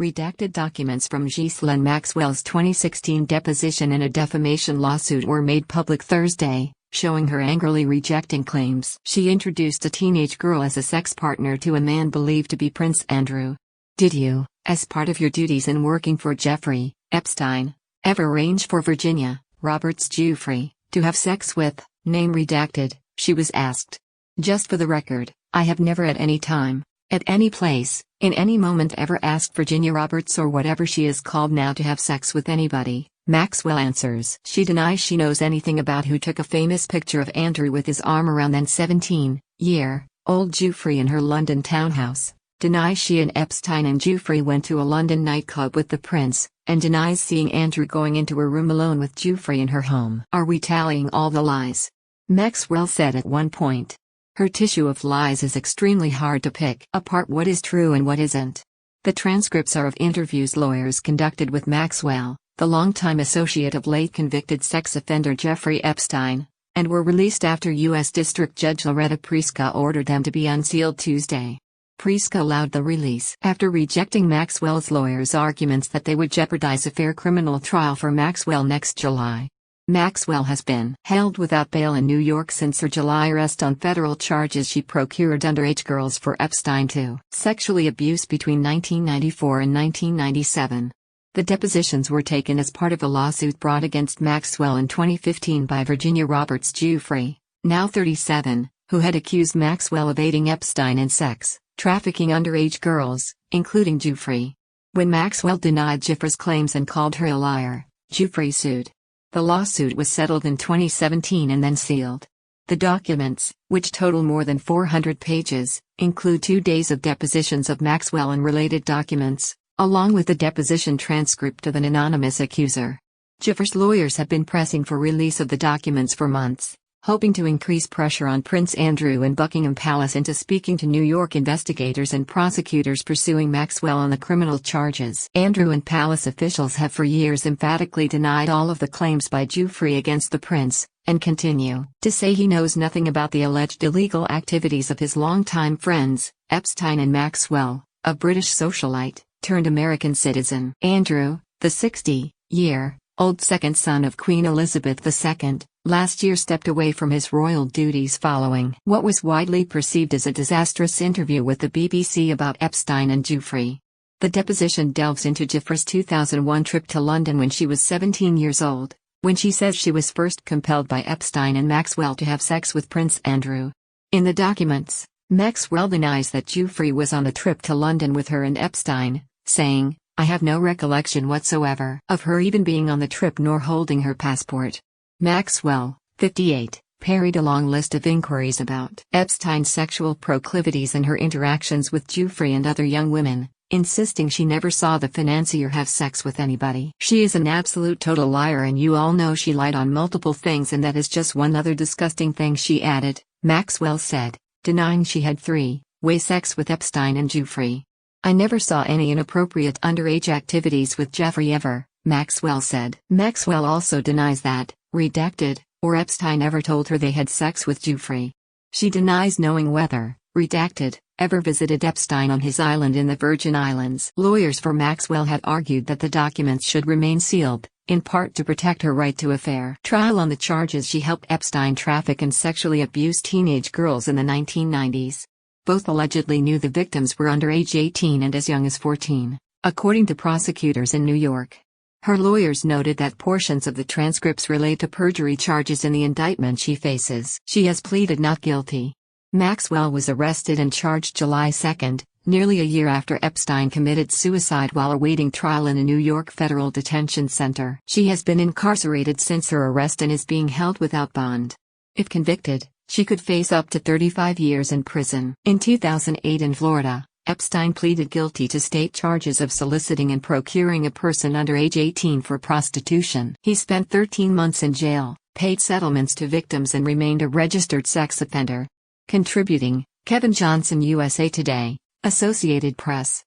Redacted documents from Ghislaine Maxwell's 2016 deposition in a defamation lawsuit were made public Thursday, showing her angrily rejecting claims she introduced a teenage girl as a sex partner to a man believed to be Prince Andrew. Did you, as part of your duties in working for Jeffrey Epstein, ever arrange for Virginia Roberts Giuffre to have sex with, name redacted, she was asked. Just for the record, I have never at any time, at any place, in any moment ever asked Virginia Roberts or whatever she is called now to have sex with anybody, Maxwell answers. She denies she knows anything about who took a famous picture of Andrew with his arm around then 17-year-old Giuffre in her London townhouse, denies she and Epstein and Giuffre went to a London nightclub with the prince, and denies seeing Andrew going into a room alone with Giuffre in her home. Are we tallying all the lies? Maxwell said at one point. Her tissue of lies is extremely hard to pick apart what is true and what isn't. The transcripts are of interviews lawyers conducted with Maxwell, the longtime associate of late convicted sex offender Jeffrey Epstein, and were released after U.S. District Judge Loretta Preska ordered them to be unsealed Tuesday. Preska allowed the release after rejecting Maxwell's lawyers' arguments that they would jeopardize a fair criminal trial for Maxwell next July. Maxwell has been held without bail in New York since her July arrest on federal charges she procured underage girls for Epstein to sexually abuse between 1994 and 1997. The depositions were taken as part of a lawsuit brought against Maxwell in 2015 by Virginia Roberts Giuffre, now 37, who had accused Maxwell of aiding Epstein in sex trafficking underage girls, including Giuffre. When Maxwell denied Giuffre's claims and called her a liar, Giuffre sued. The lawsuit was settled in 2017 and then sealed. The documents, which total more than 400 pages, include 2 days of depositions of Maxwell and related documents, along with the deposition transcript of an anonymous accuser. Giuffre's lawyers have been pressing for release of the documents for months, hoping to increase pressure on Prince Andrew and Buckingham Palace into speaking to New York investigators and prosecutors pursuing Maxwell on the criminal charges. Andrew and palace officials have for years emphatically denied all of the claims by Giuffre against the prince, and continue to say he knows nothing about the alleged illegal activities of his longtime friends, Epstein and Maxwell, a British socialite turned American citizen. Andrew, the 60-year-old second son of Queen Elizabeth II, last year stepped away from his royal duties following what was widely perceived as a disastrous interview with the BBC about Epstein and Giuffre. The deposition delves into Giuffre's 2001 trip to London when she was 17 years old, when she says she was first compelled by Epstein and Maxwell to have sex with Prince Andrew. In the documents, Maxwell denies that Giuffre was on the trip to London with her and Epstein, saying, "I have no recollection whatsoever of her even being on the trip nor holding her passport." Maxwell, 58, parried a long list of inquiries about Epstein's sexual proclivities and her interactions with Giuffre and other young women, insisting she never saw the financier have sex with anybody. "She is an absolute total liar and you all know she lied on multiple things and that is just one other disgusting thing," she added, Maxwell said, denying she had three-way sex with Epstein and Giuffre. "I never saw any inappropriate underage activities with Jeffrey ever," Maxwell said. Maxwell also denies that, redacted, or Epstein ever told her they had sex with Giuffre. She denies knowing whether, redacted, ever visited Epstein on his island in the Virgin Islands. Lawyers for Maxwell had argued that the documents should remain sealed, in part to protect her right to a fair trial on the charges she helped Epstein traffic and sexually abuse teenage girls in the 1990s. Both allegedly knew the victims were under age 18 and as young as 14, according to prosecutors in New York. Her lawyers noted that portions of the transcripts relate to perjury charges in the indictment she faces. She has pleaded not guilty. Maxwell was arrested and charged July 2, nearly a year after Epstein committed suicide while awaiting trial in a New York federal detention center. She has been incarcerated since her arrest and is being held without bond. If convicted, she could face up to 35 years in prison. In 2008 in Florida, Epstein pleaded guilty to state charges of soliciting and procuring a person under age 18 for prostitution. He spent 13 months in jail, paid settlements to victims and remained a registered sex offender. Contributing, Kevin Johnson, USA Today, Associated Press.